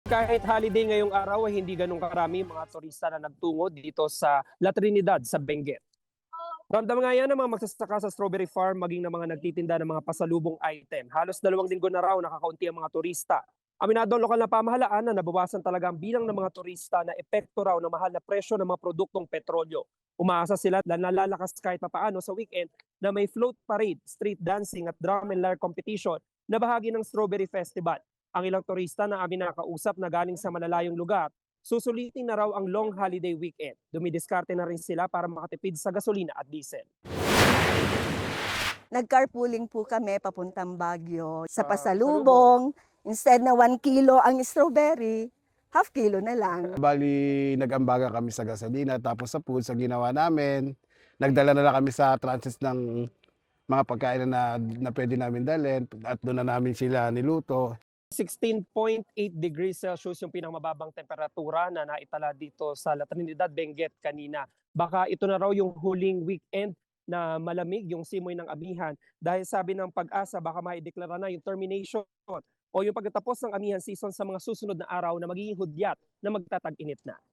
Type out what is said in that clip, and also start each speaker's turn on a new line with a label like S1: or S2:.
S1: Kahit holiday ngayong araw ay hindi ganun karami mga turista na nagtungo dito sa La Trinidad sa Benguet. Ramdam nga yan ng mga magsasaka sa strawberry farm maging ng mga nagtitinda ng mga pasalubong item. Halos 2 linggo na raw nakakaunti ang mga turista. Aminado ang lokal na pamahalaan na nabawasan talaga ang bilang ng mga turista na epekto raw ng mahal na presyo ng mga produktong petrolyo. Umaasa sila na nalalakas kahit papaano sa weekend na may float parade, street dancing at drum and lyre competition na bahagi ng Strawberry Festival. Ang ilang turista na amin nakausap na galing sa malalayong lugar, susulitin na raw ang long holiday weekend. Dumidiskarte na rin sila para makatipid sa gasolina at diesel.
S2: Nag-carpooling po kami papuntang Baguio. Sa
S1: Pasalubong.
S2: pasalubong, instead na 1 kilo ang strawberry, half kilo na lang.
S3: Bali, nag-ambaga kami sa gasolina, tapos sa food, sa ginawa namin, nagdala na lang kami sa transit ng mga pagkain na pwede namin dalhin at doon na namin sila niluto.
S1: 16.8 degrees Celsius yung pinakamababang temperatura na naitala dito sa La Trinidad, Benguet kanina. Baka ito na raw yung huling weekend na malamig yung simoy ng amihan dahil sabi ng Pag-asa baka maideklara na yung termination o yung pagtatapos ng amihan season sa mga susunod na araw na magiging hudyat na magtatag-init na.